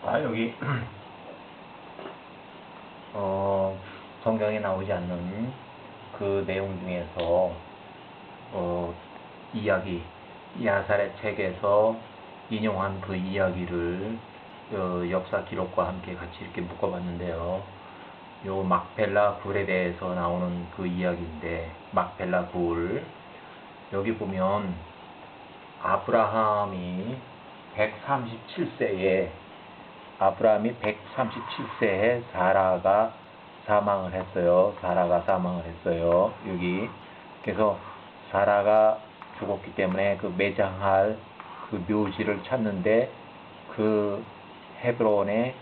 여기 성경에 나오지 않는 그 내용 중에서 이야기 야살의 책에서 인용한 그 이야기를 역사 기록과 함께 같이 이렇게 묶어봤는데요. 요 막펠라 굴에 대해서 나오는 그 이야기인데, 막펠라 굴 여기 보면 아브라함이 137세에 사라가 사망을 했어요. 여기 그래서 사라가 죽었기 때문에 그 매장할 그 묘지를 찾는데 그 헤브론의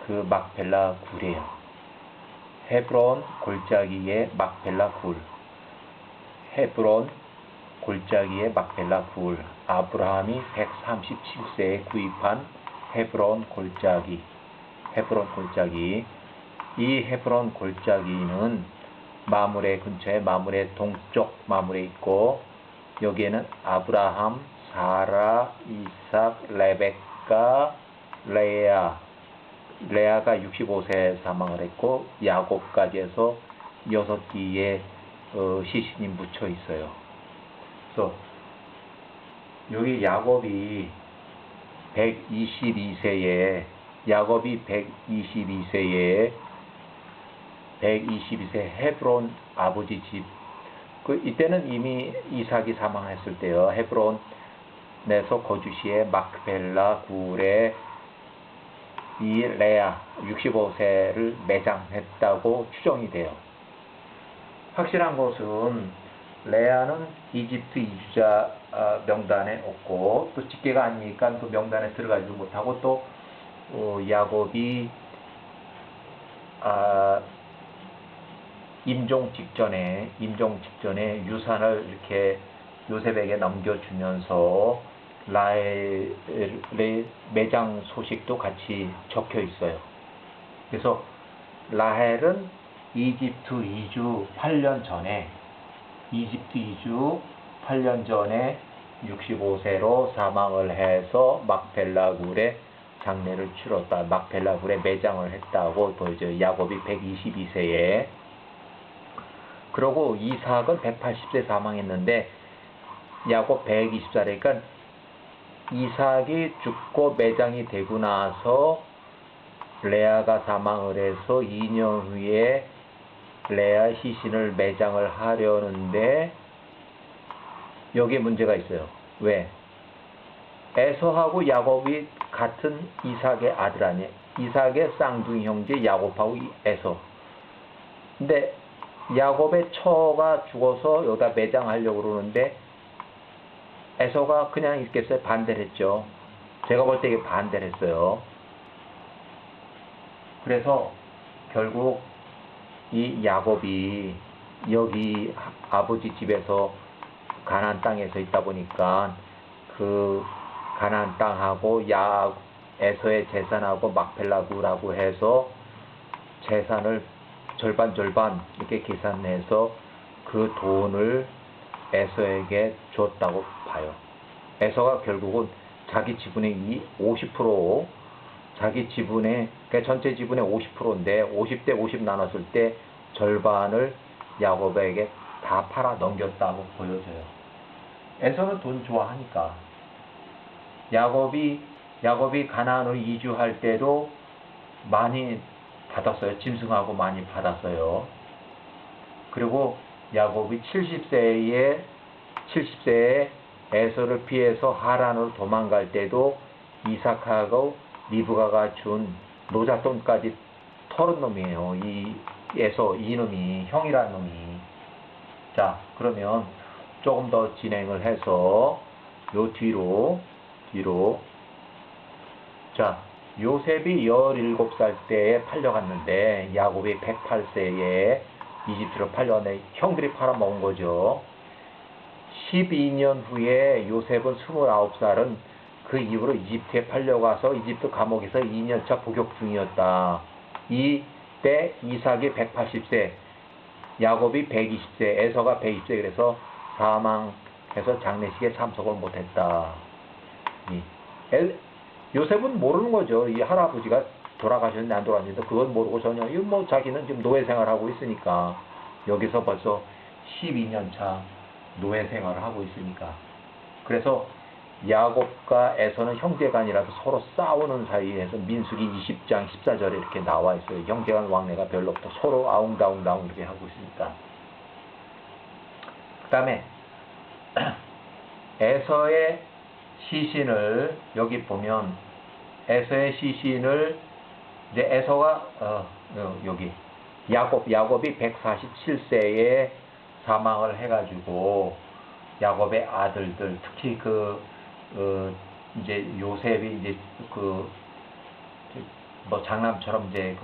그 막펠라 굴이에요. 헤브론 골짜기의 막펠라 굴. 헤브론 골짜기의 막펠라 굴. 아브라함이 137세에 구입한 헤브론 골짜기. 이 헤브론 골짜기는 마므레 근처에 마므레 동쪽 마므레 있고, 여기에는 아브라함, 사라, 이삭, 레베카, 레아가 65세에 사망을 했고, 야곱까지 해서 6기의 시신이 묻혀 있어요. 그래서 여기 야곱이 122세에 헤브론 아버지 집, 이때는 이미 이삭이 사망했을 때요. 헤브론에서 거주시에 막펠라 굴에 이 레아 65세를 매장했다고 추정이 돼요. 확실한 것은 레아는 이집트 이주자 명단에 없고, 또 직계가 아니니까 그 명단에 들어가지도 못하고, 또 야곱이 임종 직전에 유산을 이렇게 요셉에게 넘겨주면서 라헬의 매장 소식도 같이 적혀 있어요. 그래서 라헬은 이집트 이주 8년 전에 65세로 사망을 해서 막펠라 굴에 장례를 치렀다. 막펠라 굴에 매장을 했다고 보여져요. 야곱이 122세에. 그리고 이삭은 180세 사망했는데 야곱 120살이니까 이삭이 죽고 매장이 되고 나서 레아가 사망을 해서 2년 후에 레아 시신을 매장을 하려는데 여기에 문제가 있어요. 왜? 에서하고 야곱이 같은 이삭의 아들 아니에요. 이삭의 쌍둥이 형제 야곱하고 에서. 근데 야곱의 처가 죽어서 여기다 매장하려고 그러는데 에서가 그냥 있겠어요? 반대를 했죠. 제가 볼 때 이게 반대를 했어요. 그래서 결국 이 야곱이 여기 아버지 집에서 가나안 땅에서 있다 보니까 그 가나안 땅하고 에서의 재산하고 막펠라 굴하고 해서 재산을 절반 이렇게 계산해서 그 돈을 에서에게 줬다고 봐요. 에서가 결국은 자기 지분의 50%, 자기 지분의, 그러니까 전체 지분의 50%인데 50대 50 나눴을 때 절반을 야곱에게 다 팔아 넘겼다고 보여져요. 에서는 돈 좋아하니까. 야곱이 가나안으로 이주할 때도 많이 받았어요. 짐승하고 많이 받았어요. 그리고 야곱이 70세에 에서를 피해서 하란으로 도망갈 때도 이삭하고 리브가가 준 노잣돈까지 털은 놈이에요. 이 놈이, 형이라는 놈이. 자, 그러면 조금 더 진행을 해서 요 뒤로 자, 요셉이 17살 때에 팔려갔는데 야곱이 108세에 이집트로 팔려갔는데 형들이 팔아먹은 거죠. 12년 후에 요셉은 29살은 그 이후로 이집트에 팔려가서 이집트 감옥에서 2년차 복역 중이었다. 이때 이삭이 180세, 야곱이 120세, 에서가 120세, 그래서 사망해서 장례식에 참석을 못했다. 요셉은 모르는 거죠. 이 할아버지가 돌아가셨는데 안 돌아가셨는데 그건 모르고 전혀 이 뭐 자기는 지금 노예 생활하고 있으니까 여기서 벌써 12년 차 노예 생활을 하고 있으니까 그래서 야곱과 에서는 형제간이라도 서로 싸우는 사이에서 민수기 20장 14절에 이렇게 나와 있어요. 형제간 왕래가 별로 없다. 서로 아웅다웅다웅 이렇게 하고 있으니까. 그 다음에 에서의 시신을 여기 보면 에서의 시신을 이제 에서가 여기 야곱이 147세에 사망을 해가지고 야곱의 아들들 특히 이제 요셉이 이제 뭐 장남처럼 이제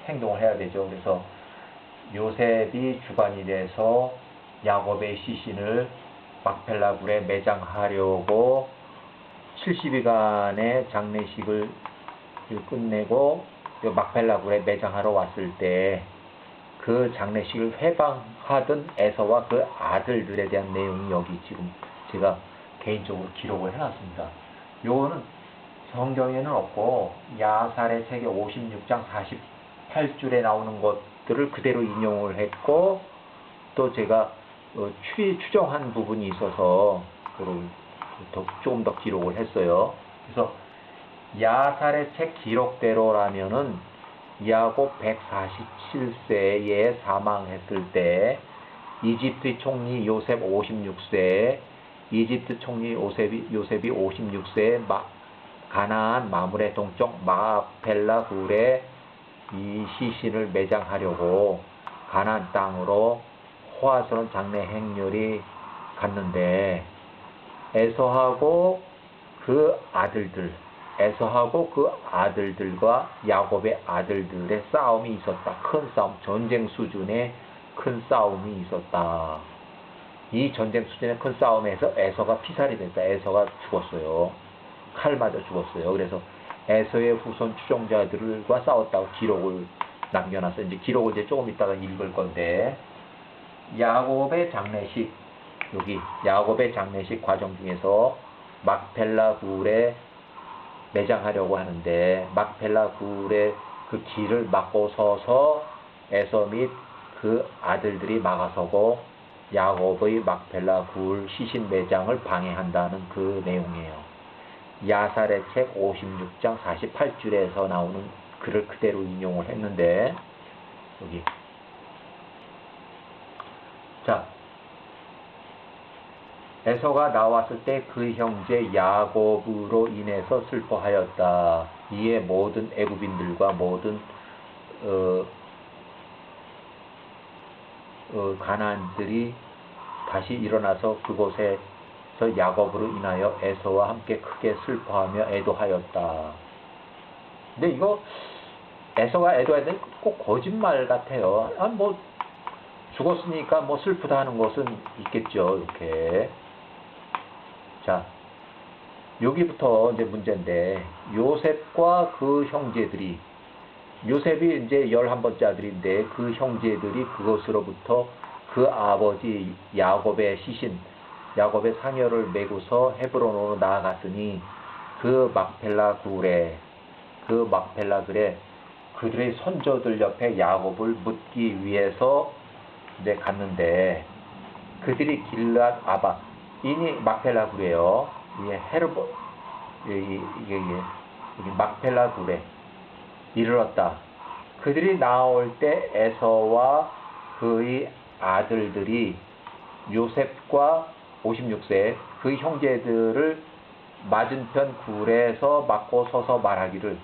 행동을 해야 되죠. 그래서 요셉이 주관이 돼서 야곱의 시신을 막펠라 굴에 매장하려고 70일간의 장례식을 끝내고 막펠라 굴에 매장하러 왔을 때 그 장례식을 회방하던 에서와 그 아들들에 대한 내용이 여기 지금 제가 개인적으로 기록을 해놨습니다. 요거는 성경에는 없고 야살의 책의 56장 48줄에 나오는 것들을 그대로 인용을 했고 또 제가 추정한 부분이 있어서 조금 더 기록을 했어요. 그래서 야살의 책 기록대로라면은 야곱 147세에 사망했을 때 이집트 총리 요셉 56세, 이집트 총리 요셉이 56세에 가나안 마므레 동쪽 마펠라 굴에 이 시신을 매장하려고 가나안 땅으로 호화스러운 장례 행렬이 갔는데 에서하고 그 아들들과 야곱의 아들들의 싸움이 있었다. 큰 싸움, 전쟁 수준의 큰 싸움이 있었다. 이 전쟁 수준의 큰 싸움에서 에서가 피살이 됐다. 에서가 죽었어요. 칼 맞아 죽었어요. 그래서 에서의 후손 추종자들과 싸웠다고 기록을 남겨놨어요. 이제 기록을 이제 조금 있다가 읽을 건데 야곱의 장례식 여기 야곱의 장례식 과정 중에서 막펠라 굴에 매장하려고 하는데 막펠라 굴의 그 길을 막고 서서 에서 및 그 아들들이 막아서고 야곱의 막펠라 굴 시신 매장을 방해한다는 그 내용이에요. 야살의 책 56장 48줄에서 나오는 글을 그대로 인용을 했는데 여기 자 에서가 나왔을 때 그 형제 야곱으로 인해서 슬퍼하였다. 이에 모든 애굽인들과 모든 가나안들이 다시 일어나서 그곳에서 야곱으로 인하여 에서와 함께 크게 슬퍼하며 애도하였다. 근데 이거 에서가 애도했는데 꼭 거짓말 같아요. 뭐 죽었으니까 뭐 슬프다 하는 것은 있겠죠. 이렇게. 자, 여기부터 이제 문제인데, 요셉과 그 형제들이, 요셉이 이제 11번째 아들인데, 그 형제들이 그것으로부터 그 아버지 야곱의 시신, 야곱의 상여를 메고서 헤브론으로 나아갔으니, 그 막펠라 굴에 그들의 선조들 옆에 야곱을 묻기 위해서 이제 갔는데, 그들이 길랏 아바, 이니 막펠라 굴이에요. 이게 이게 막펠라 굴에 이르렀다. 그들이 나올 때 에서와 그의 아들들이 요셉과 56세 그 형제들을 맞은편 굴에서 막고 서서 말하기를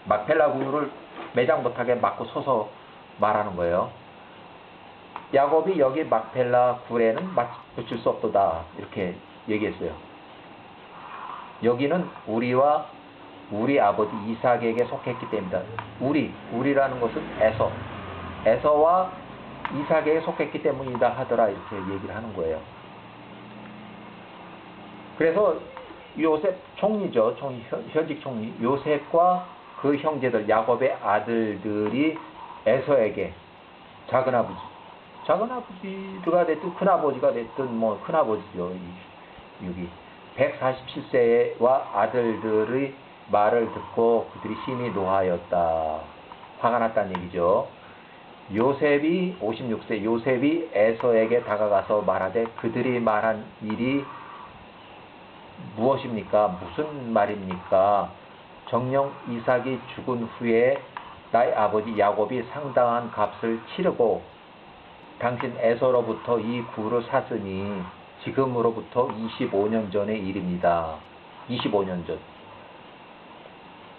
막펠라 굴을 매장 못하게 막고 서서 말하는 거예요. 야곱이 여기 막펠라 굴에는 붙일 수 없도다 이렇게 얘기했어요. 여기는 우리와 우리 아버지 이삭에게 속했기 때문이다. 우리라는 것은 에서와 이삭에게 속했기 때문이다 하더라 이렇게 얘기를 하는 거예요. 그래서 요셉 총리죠. 현직 총리 요셉과 그 형제들 야곱의 아들들이 에서에게 작은아버지가 됐든 큰아버지가 됐든 뭐 큰아버지죠. 여기 147세와 아들들의 말을 듣고 그들이 심히 노하였다. 화가 났다는 얘기죠. 요셉이 56세 요셉이 에서에게 다가가서 말하되 그들이 말한 일이 무엇입니까? 무슨 말입니까? 정녕 이삭이 죽은 후에 나의 아버지 야곱이 상당한 값을 치르고 당신 에서로부터 이 구를 샀으니 지금으로부터 25년 전의 일입니다. 25년 전.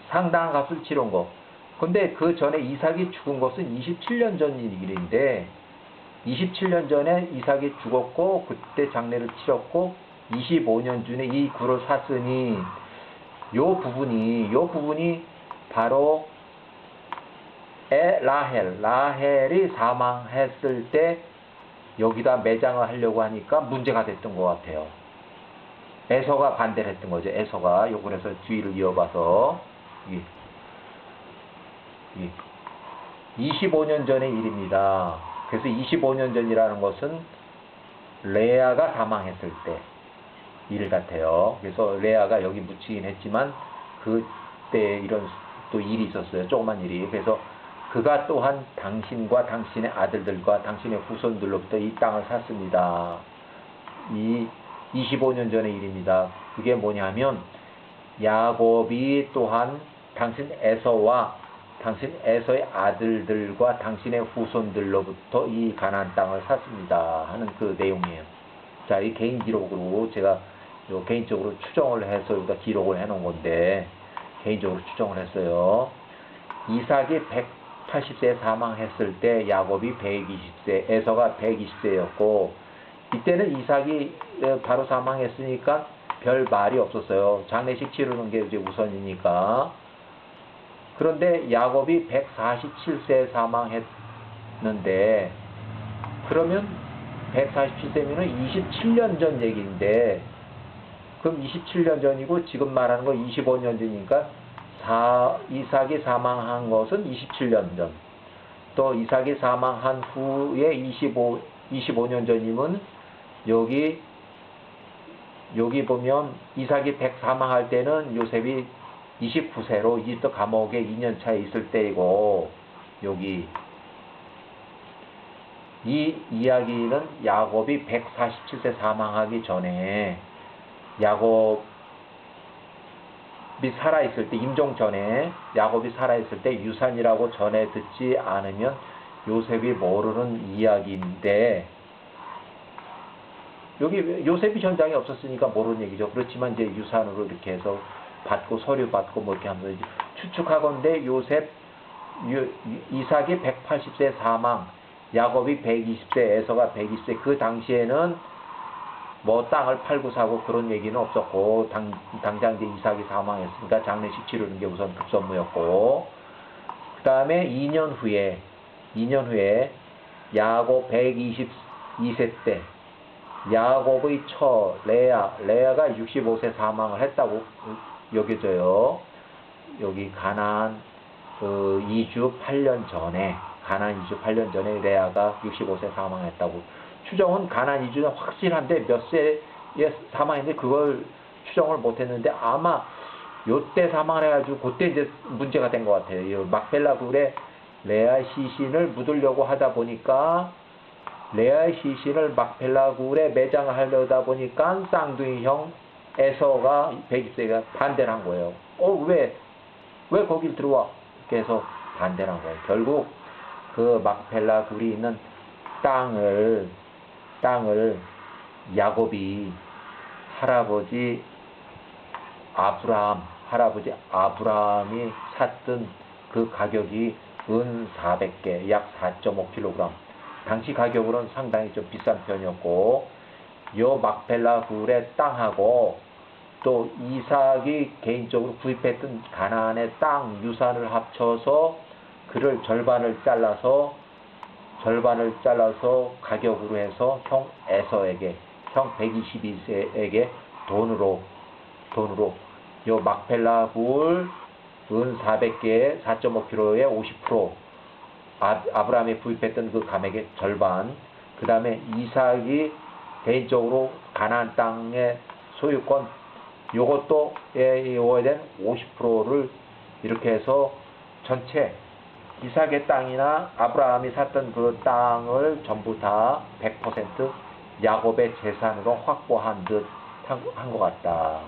상당한 값을 치른 거. 근데 그 전에 이삭이 죽은 것은 27년 전 일인데 27년 전에 이삭이 죽었고 그때 장례를 치렀고 25년 전에 이 굴을 샀으니 요 부분이 바로 라헬이 사망했을 때 여기다 매장을 하려고 하니까 문제가 됐던 것 같아요. 에서가 반대를 했던 거죠. 에서가 요걸 해서 뒤를 이어봐서 25년 전의 일입니다. 그래서 25년 전이라는 것은 레아가 사망했을 때 일 같아요. 그래서 레아가 여기 묻히긴 했지만 그때 이런 또 일이 있었어요. 조그만 일이. 그래서 그가 또한 당신과 당신의 아들들과 당신의 후손들로부터 이 땅을 샀습니다. 이 25년 전의 일입니다. 그게 뭐냐면 야곱이 또한 당신 에서와 당신 에서의 아들들과 당신의 후손들로부터 이 가나안 땅을 샀습니다 하는 그 내용이에요. 자, 이 개인 기록으로 제가 개인적으로 추정을 해서 여기다 기록을 해 놓은 건데 개인적으로 추정을 했어요. 이삭이 180세에 사망했을 때 야곱이 120세, 에서가 120세였고 이때는 이삭이 바로 사망했으니까 별 말이 없었어요. 장례식 치르는 게 이제 우선이니까. 그런데 야곱이 147세에 사망했는데 그러면 147세면은 27년 전 얘기인데 그럼 27년 전이고 지금 말하는 거 25년 전이니까 이삭이 사망한 것은 27년 전. 또 이삭이 사망한 후에 25년 전이면 여기 보면 이삭이 100 사망할 때는 요셉이 29세로 이집트 감옥에 2년 차에 있을 때이고 여기 이 이야기는 야곱이 147세 사망하기 전에 야곱이 살아있을 때 임종 전에 야곱이 살아있을 때 유산이라고 전해 듣지 않으면 요셉이 모르는 이야기인데 여기 요셉이 현장에 없었으니까 모르는 얘기죠. 그렇지만 이제 유산으로 이렇게 해서 받고 서류 받고 뭐 이렇게 하면서 추측하건대 이삭이 180세 사망, 야곱이 120세, 에서가 120세. 그 당시에는 뭐 땅을 팔고 사고 그런 얘기는 없었고 당장 이제 이삭이 사망했으니까 장례식 치르는 게 우선 급선무였고 그 다음에 2년 후에 야곱 122세 때 야곱의 처 레아가 65세 사망을 했다고 여겨져요. 여기 가나안 이주 8년 전에 레아가 65세 사망했다고. 추정은 가나안 이주는 확실한데 몇 세에 사망했는데 그걸 추정을 못했는데 아마 요때 사망을 해가지고 그때 이제 문제가 된 것 같아요. 막벨라 굴에 레아 시신을 묻으려고 하다 보니까 레아의 시신을 막벨라 굴에 매장을 하려다 보니까 쌍둥이 형 에서가 120세가 반대를 한 거예요. 왜 거길 들어와? 이렇게 해서 반대를 한 거예요. 결국 그 막펠라 굴이 있는 땅을 야곱이 할아버지 아브라함이 샀던 그 가격이 은 400개, 약 4.5kg. 당시 가격으로는 상당히 좀 비싼 편이었고, 요 막펠라 굴의 땅하고 또 이삭이 개인적으로 구입했던 가나안의 땅 유산을 합쳐서 그를 절반을 잘라서 가격으로 해서 형 에서에게, 형 122세에게 돈으로 요 막펠라 굴 은 400개에 4.5kg에 50% 아브라함이 구입했던 그 감액의 절반, 그 다음에 이삭이 개인적으로 가나안 땅의 소유권 요것도 요거에 대한 50%를 이렇게 해서 전체 이삭의 땅이나 아브라함이 샀던 그 땅을 전부 다 100% 야곱의 재산으로 확보한 듯 한 것 같다.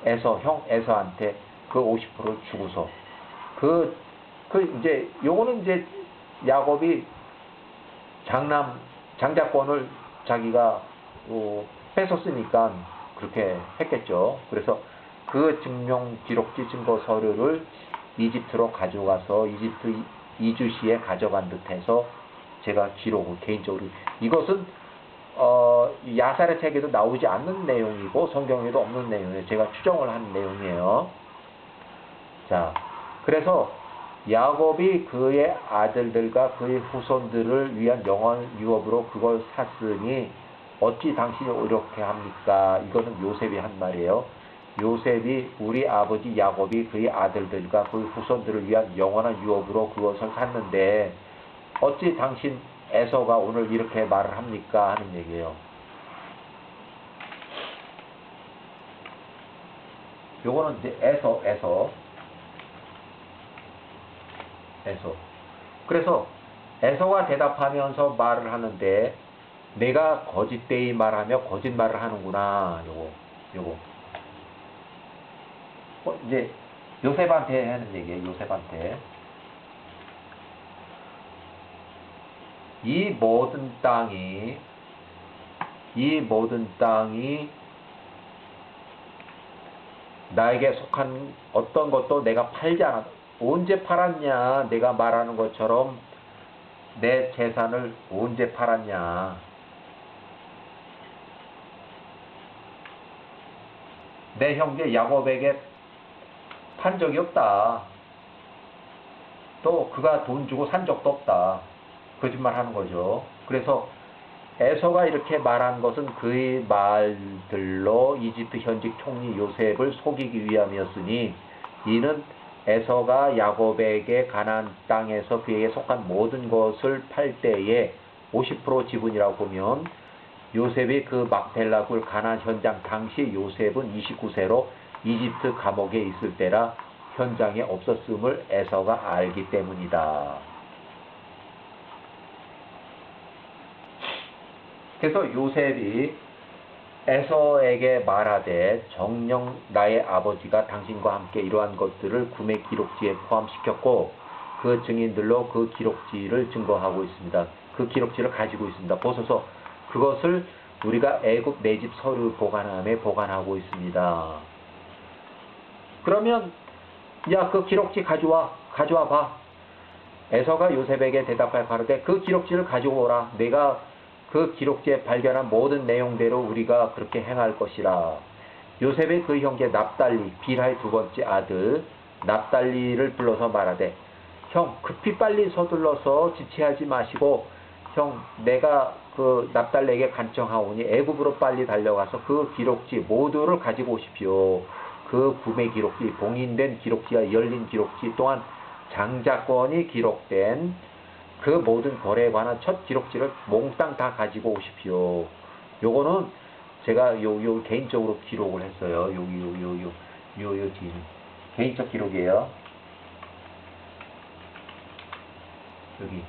형 에서한테 그 50%를 주고서 이제 요거는 이제 야곱이 장자권을 자기가 뺏었으니까 그렇게 했겠죠. 그래서 그 증명 기록지 증거 서류를 이집트로 가져가서 이집트 이주시에 가져간 듯해서 제가 기록을 개인적으로 이것은 야살의 책에도 나오지 않는 내용이고 성경에도 없는 내용이에요. 제가 추정을 한 내용이에요. 자, 그래서 야곱이 그의 아들들과 그의 후손들을 위한 영원 유업으로 그걸 샀으니 어찌 당신이 이렇게 합니까? 이거는 요셉이 한 말이에요. 요셉이 우리 아버지 야곱이 그의 아들들과 그의 후손들을 위한 영원한 유업으로 그것을 샀는데 어찌 당신 에서가 오늘 이렇게 말을 합니까? 하는 얘기예요. 요거는 이제 에서. 그래서 에서가 대답하면서 말을 하는데 내가 거짓되이 말하며 거짓말을 하는구나. 요거. 이제 요셉한테 하는 얘기예요. 요셉한테. 이 모든 땅이 나에게 속한 어떤 것도 내가 팔지 않았다. 언제 팔았냐? 내가 말하는 것처럼 내 재산을 언제 팔았냐? 내 형제 야곱에게 판 적이 없다. 또 그가 돈 주고 산 적도 없다. 거짓말 하는 거죠. 그래서 에서가 이렇게 말한 것은 그의 말들로 이집트 현직 총리 요셉을 속이기 위함이었으니 이는 에서가 야곱에게 가나안 땅에서 그에게 속한 모든 것을 팔 때에 50% 지분이라고 보면 요셉이 그 막펠라 굴 가나안 현장 당시 요셉은 29세로 이집트 감옥에 있을 때라 현장에 없었음을 에서가 알기 때문이다. 그래서 요셉이 에서에게 말하되 정녕 나의 아버지가 당신과 함께 이러한 것들을 구매 기록지에 포함시켰고 그 증인들로 그 기록지를 증거하고 있습니다. 그 기록지를 가지고 있습니다. 보소서 그것을 우리가 애굽 내 집 서류 보관함에 보관하고 있습니다. 그러면 야 그 기록지 가져와 봐. 에서가 요셉에게 대답할 가로되 그 기록지를 가지고 오라. 내가 그 기록지에 발견한 모든 내용대로 우리가 그렇게 행할 것이라. 요셉의 그 형제 납달리 빌하의 두 번째 아들 납달리를 불러서 말하되 형 급히 빨리 서둘러서 지체하지 마시고 형 내가 그 납달리에게 간청하오니 애굽으로 빨리 달려가서 그 기록지 모두를 가지고 오십시오. 그 구매 기록지 봉인된 기록지와 열린 기록지 또한 장자권이 기록된 그 모든 거래에 관한 첫 기록지를 몽땅 다 가지고 오십시오. 요거는 제가 요 개인적으로 기록을 했어요. 요 개인적 기록이에요. 여기.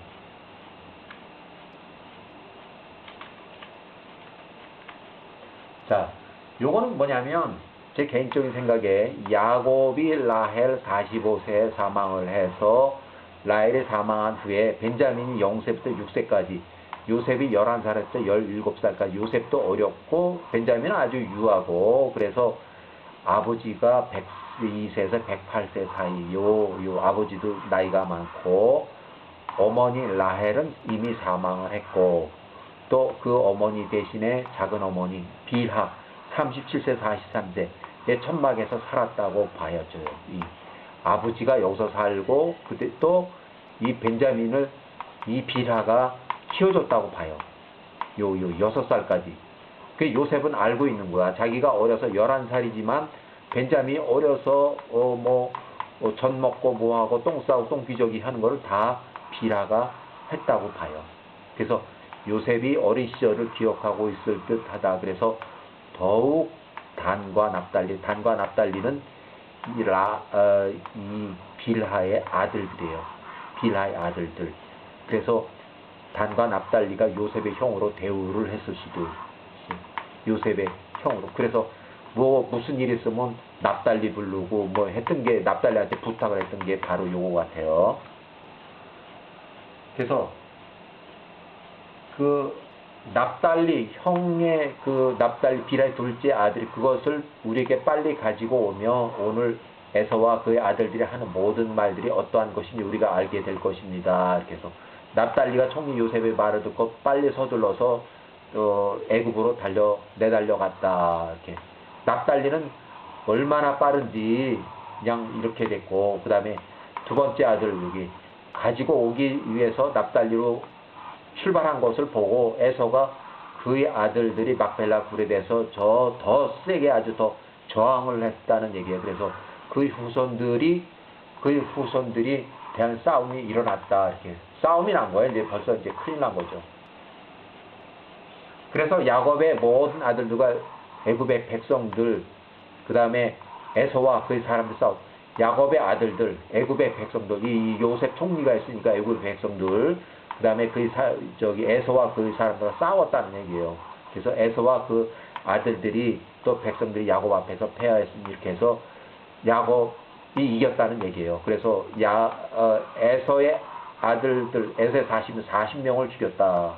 자, 요거는 뭐냐면 제 개인적인 생각에 야곱이 라헬 45세에 사망을 해서 라헬이 사망한 후에 벤자민이 0세부터 6세까지 요셉이 11살에서 17살까지 요셉도 어렸고 벤자민은 아주 유하고 그래서 아버지가 102세에서 108세 사이 요 아버지도 나이가 많고 어머니 라헬은 이미 사망을 했고 또 그 어머니 대신에 작은 어머니 빌하 37세 43세 의 천막에서 살았다고 봐야죠. 이 아버지가 여기서 살고 그때 또 이 벤자민을 이 빌하가 키워줬다고 봐요. 요 6살까지. 그 요셉은 알고 있는 거야. 자기가 어려서 11살이지만 벤자민이 어려서 젖 먹고 뭐하고 똥 싸고 똥기저귀 하는 거를 다 빌하가 했다고 봐요. 그래서 요셉이 어린 시절을 기억하고 있을 듯하다. 그래서 더욱 단과 납달리. 단과 납달리는 이 빌하의 아들들이에요. 빌하의 아들들. 그래서 단과 납달리가 요셉의 형으로 대우를 했을 수도 있어요. 요셉의 형으로. 그래서 무슨 일 있으면 납달리 부르고 뭐 했던 게, 납달리한테 부탁을 했던 게 바로 요거 같아요. 그래서 그 납달리 형의 그 납달리 빌하의 둘째 아들이 그것을 우리에게 빨리 가지고 오며 오늘 에서와 그의 아들들이 하는 모든 말들이 어떠한 것인지 우리가 알게 될 것입니다. 이렇게 해서 납달리가 총리 요셉의 말을 듣고 빨리 서둘러서 애굽으로 내달려갔다. 이렇게 납달리는 얼마나 빠른지 그냥 이렇게 됐고, 그 다음에 두 번째 아들 여기 가지고 오기 위해서 납달리로 출발한 것을 보고 에서가 그의 아들들이 막벨라 굴에 대해서 더 세게 아주 더 저항을 했다는 얘기예요. 그래서 그의 후손들이 대한 싸움이 일어났다. 이렇게 싸움이 난 거예요. 이제 벌써 이제 큰일 난 거죠. 그래서 야곱의 모든 아들들과 애굽의 백성들, 그 다음에 에서와 그의 사람들 싸움. 야곱의 아들들, 애굽의 백성들, 이 요셉 총리가 있으니까 애굽의 백성들, 그 다음에 에서와 그 사람들과 싸웠다는 얘기예요. 그래서 에서와 그 아들들이 또 백성들이 야곱 앞에서 패하였으니 이렇게 해서 야곱이 이겼다는 얘기예요. 그래서 에서의 아들들, 에서의 40명을 죽였다.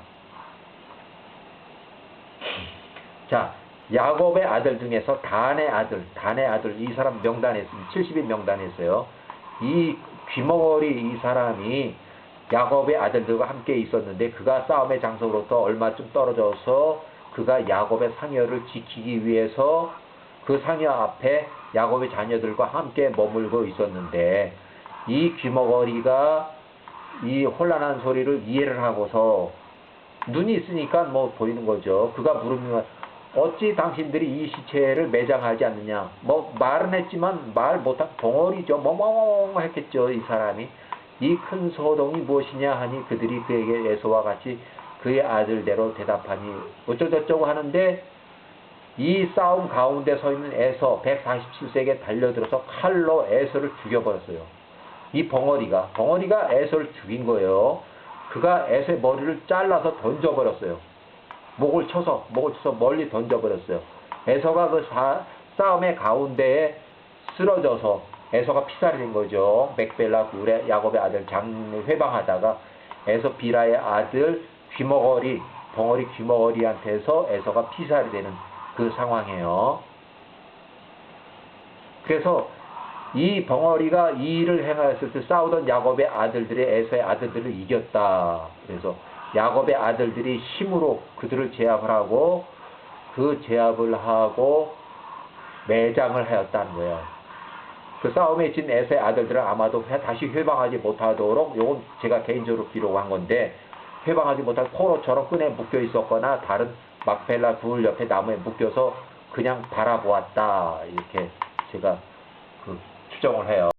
자, 야곱의 아들 중에서 단의 아들, 이 사람 명단에 있습니다. 70인 명단에 있어요. 이 귀머거리 이 사람이 야곱의 아들들과 함께 있었는데 그가 싸움의 장소로부터 얼마쯤 떨어져서 그가 야곱의 상여를 지키기 위해서 그 상여 앞에 야곱의 자녀들과 함께 머물고 있었는데, 이 귀머거리가 이 혼란한 소리를 이해를 하고서 눈이 있으니까 뭐 보이는 거죠. 그가 물으면 어찌 당신들이 이 시체를 매장하지 않느냐. 뭐 말은 했지만 말 못한 벙어리죠. 뭐뭐 했겠죠. 이 사람이. 이 큰 소동이 무엇이냐 하니 그들이 그에게 에서와 같이 그의 아들대로 대답하니 어쩌고저쩌고 하는데, 이 싸움 가운데 서 있는 에서 147세에게 달려들어서 칼로 에서를 죽여버렸어요. 이 벙어리가 에서를 죽인 거예요. 그가 에서의 머리를 잘라서 던져버렸어요. 목을 쳐서 멀리 던져버렸어요. 에서가 그 싸움의 가운데에 쓰러져서 에서가 피살이 된 거죠. 맥벨라 굴에 야곱의 아들 장을 회방하다가 에서 빌하의 아들 벙어리 귀머거리한테서 에서가 피살이 되는 그 상황이에요. 그래서 이 벙어리가 이 일을 행하였을 때 싸우던 야곱의 아들들이 에서의 아들들을 이겼다. 그래서 야곱의 아들들이 힘으로 그들을 제압을 하고 매장을 하였다는 거예요. 그 싸움에 진 에서의 아들들은 아마도 다시 회방하지 못하도록, 요건 제가 개인적으로 기록한 건데, 회방하지 못한 포로처럼 끈에 묶여 있었거나 다른 막펠라 굴 옆에 나무에 묶여서 그냥 바라보았다. 이렇게 제가 추정을 해요.